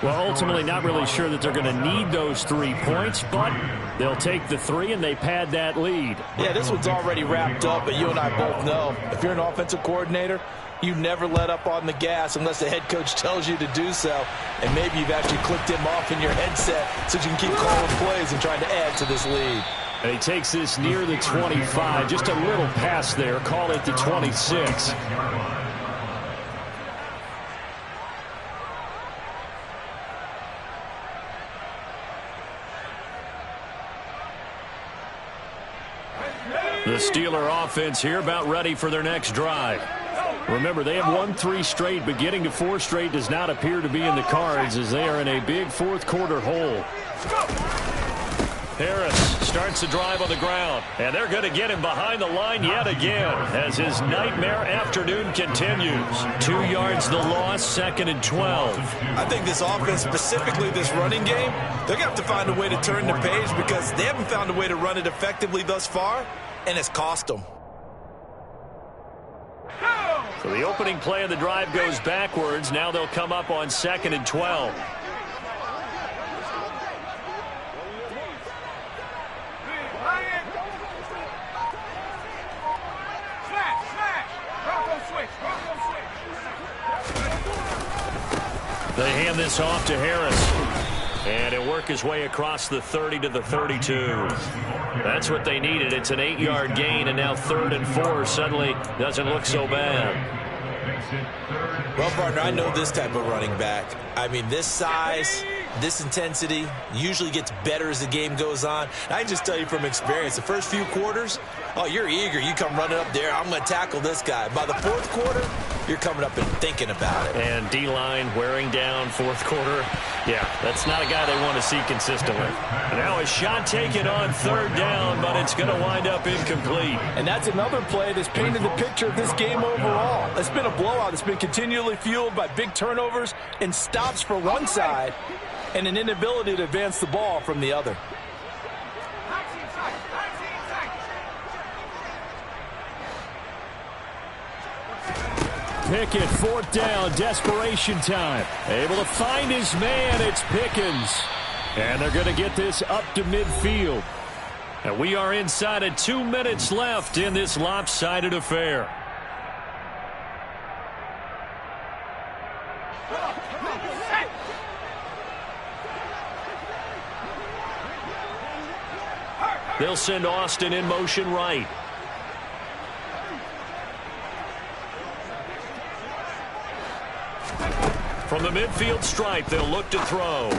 Well, ultimately not really sure that they're going to need those 3 points, but they'll take the 3 and they pad that lead. Yeah, this one's already wrapped up, but you and I both know if you're an offensive coordinator, you never let up on the gas unless the head coach tells you to do so. And maybe you've actually clicked him off in your headset so you can keep calling plays and trying to add to this lead. And he takes this near the 25, just a little pass there, call it the 26. The Steeler offense here about ready for their next drive. Remember, they have won 3 straight, but getting to 4 straight does not appear to be in the cards as they are in a big fourth-quarter hole. Harris starts the drive on the ground, and they're going to get him behind the line yet again as his nightmare afternoon continues. 2 yards the loss, 2nd and 12. I think this offense, specifically this running game, they're going to have to find a way to turn the page because they haven't found a way to run it effectively thus far, and it's cost them. So the opening play of the drive goes backwards. Now they'll come up on 2nd and 12. They hand this off to Harris. And he'll work his way across the 30 to the 32. That's what they needed. It's an 8-yard gain, and now 3rd and 4 suddenly doesn't look so bad. Well, partner, I know this type of running back. I mean, this size, this intensity usually gets better as the game goes on. And I can just tell you from experience, the first few quarters, oh, you're eager. You come running up there, I'm going to tackle this guy. By the 4th quarter, you're coming up and thinking about it. And D-line wearing down 4th quarter. Yeah, that's not a guy they want to see consistently. Now a shot taken on 3rd down, but it's going to wind up incomplete. And that's another play that's painted the picture of this game overall. It's been a blowout. It's been continually fueled by big turnovers and stops for one side and an inability to advance the ball from the other. Pickett, 4th down, desperation time. Able to find his man, it's Pickens. And they're going to get this up to midfield. And we are inside of 2 minutes left in this lopsided affair. They'll send Austin in motion right. From the midfield stripe, they'll look to throw.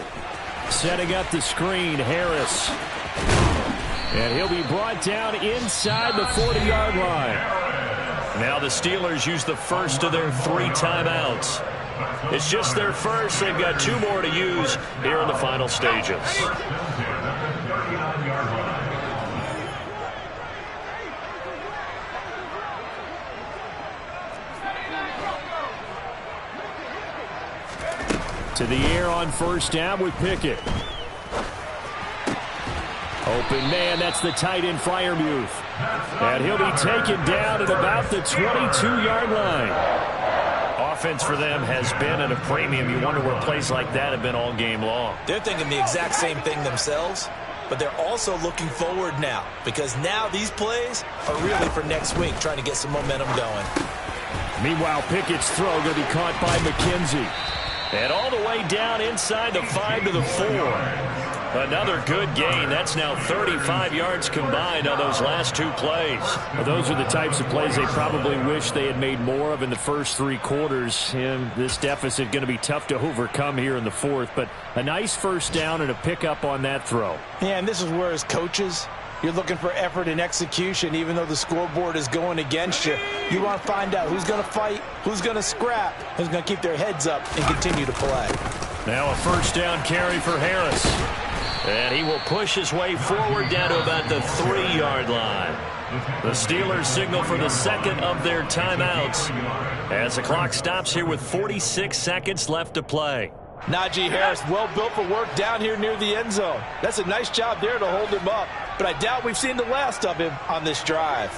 Setting up the screen, Harris. And he'll be brought down inside the 40-yard line. Now the Steelers use the first of their 3 timeouts. It's just their first. They've got 2 more to use here in the final stages. To the air on 1st down with Pickett. Open man, that's the tight end Freiermuth. And he'll be taken down at about the 22-yard line. Offense for them has been at a premium. You wonder where plays like that have been all game long. They're thinking the exact same thing themselves, but they're also looking forward now because now these plays are really for next week, trying to get some momentum going. Meanwhile, Pickett's throw going to be caught by McKenzie. And all the way down inside the 5 to the 4. Another good gain. That's now 35 yards combined on those last 2 plays. Well, those are the types of plays they probably wish they had made more of in the first 3 quarters. And this deficit going to be tough to overcome here in the 4th. But a nice 1st down and a pickup on that throw. Yeah, and this is where as coaches, you're looking for effort and execution, even though the scoreboard is going against you. You want to find out who's going to fight, who's going to scrap, who's going to keep their heads up and continue to play. Now a 1st down carry for Harris. And he will push his way forward down to about the 3-yard line. The Steelers signal for the 2nd of their timeouts as the clock stops here with 46 seconds left to play. Najee Harris, well built for work down here near the end zone. That's a nice job there to hold him up, but I doubt we've seen the last of him on this drive.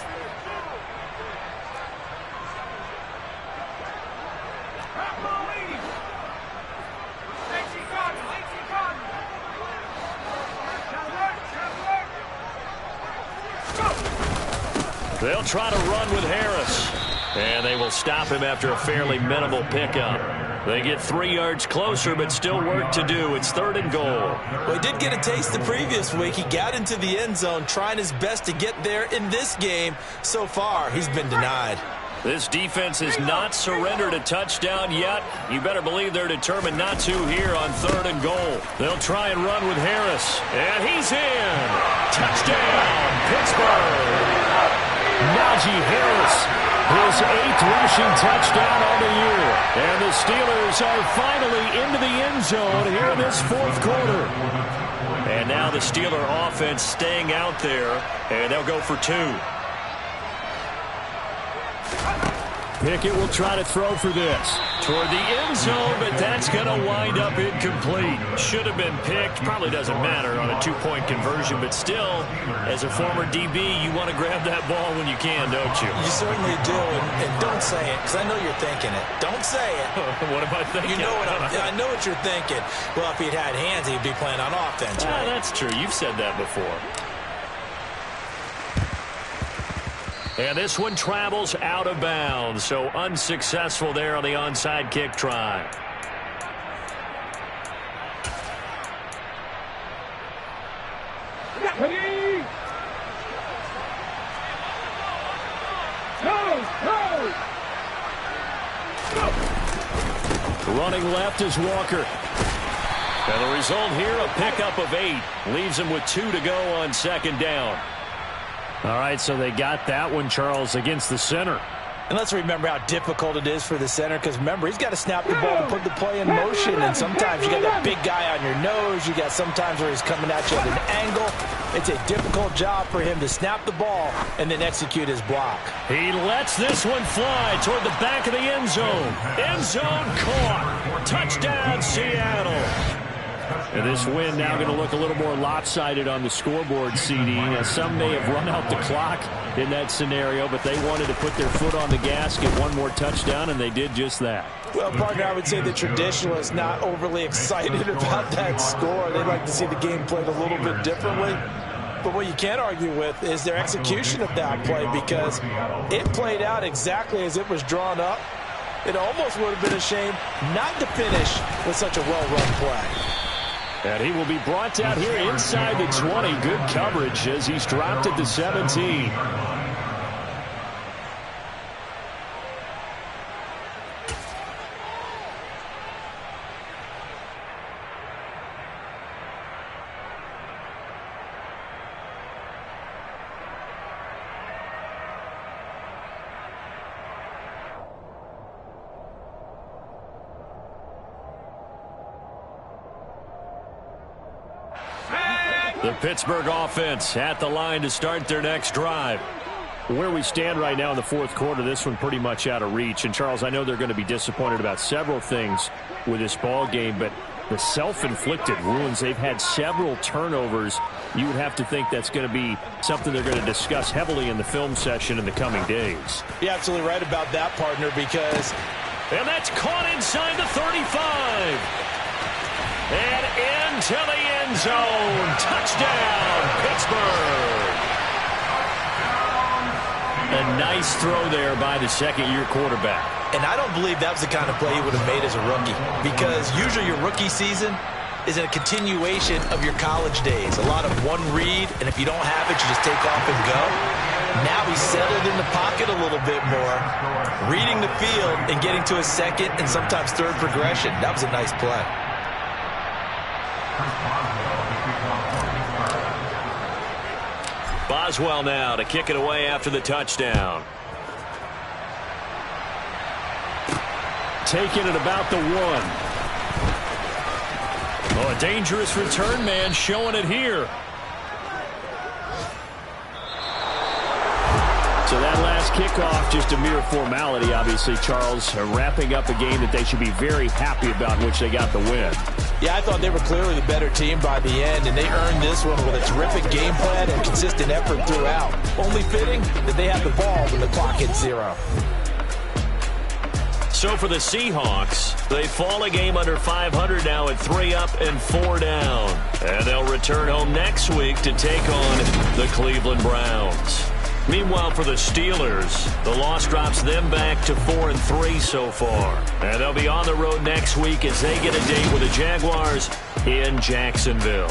They'll try to run with Harris. And they will stop him after a fairly minimal pickup. They get 3 yards closer, but still work to do. It's 3rd and goal. Well, he did get a taste the previous week. He got into the end zone, trying his best to get there in this game. So far, he's been denied. This defense has not surrendered a touchdown yet. You better believe they're determined not to here on 3rd and goal. They'll try and run with Harris. And he's in. Touchdown, Pittsburgh. Najee Harris His 8th rushing touchdown on the year. And the Steelers are finally into the end zone here in this fourth quarter. And now the Steeler offense staying out there, and they'll go for 2. Pickett will try to throw for this. Toward the end zone, but that's going to wind up incomplete. Should have been picked. Probably doesn't matter on a 2-point conversion, but still, as a former DB, you want to grab that ball when you can, don't you? You certainly do, and don't say it, because I know you're thinking it. Don't say it. What am I thinking? You know what I know what you're thinking. Well, if he'd had hands, he'd be playing on offense, right? That's true. You've said that before. And this one travels out of bounds, so unsuccessful there on the onside kick try. Ready? Go! Running left is Walker. And the result here, a pickup of 8. Leaves him with 2 to go on 2nd down. All right, so they got that one, Charles, against the center. And let's remember how difficult it is for the center, because remember, he's got to snap the ball and put the play in motion, and sometimes you got that big guy on your nose. You got sometimes where he's coming at you at an angle. It's a difficult job for him to snap the ball and then execute his block. He lets this one fly toward the back of the end zone. End zone caught. Touchdown, Seattle. And this win now going to look a little more lopsided on the scoreboard, CD. Now, some may have run out the clock in that scenario, but they wanted to put their foot on the gas, get one more touchdown, and they did just that. Well, partner, I would say the traditionalists not overly excited about that score. They'd like to see the game played a little bit differently. But what you can't argue with is their execution of that play, because it played out exactly as it was drawn up. It almost would have been a shame not to finish with such a well-run play. And he will be brought down here inside the 20. Good coverage as he's dropped at the 17. The Pittsburgh offense at the line to start their next drive. Where we stand right now in the fourth quarter, this one pretty much out of reach. And, Charles, I know they're going to be disappointed about several things with this ball game, but the self-inflicted wounds, they've had several turnovers. You would have to think that's going to be something they're going to discuss heavily in the film session in the coming days. You're absolutely right about that, partner, because... And that's caught inside the 35. And into the end zone. Touchdown, Pittsburgh. A nice throw there by the second-year quarterback. And I don't believe that was the kind of play he would have made as a rookie, because usually your rookie season is a continuation of your college days. A lot of one read, and if you don't have it, you just take off and go. Now he's settled in the pocket a little bit more, reading the field and getting to a second and sometimes third progression. That was a nice play. Boswell now to kick it away after the touchdown. Taking it about the 1. Oh, a dangerous return man showing it here. So that last kickoff, just a mere formality, obviously, Charles, wrapping up a game that they should be very happy about, in which they got the win. Yeah, I thought they were clearly the better team by the end, and they earned this one with a terrific game plan and consistent effort throughout. Only fitting that they had the ball when the clock hit 0. So for the Seahawks, they fall a game under 500 now at 3 up and 4 down. And they'll return home next week to take on the Cleveland Browns. Meanwhile, for the Steelers, the loss drops them back to 4-3 so far. And they'll be on the road next week as they get a date with the Jaguars in Jacksonville.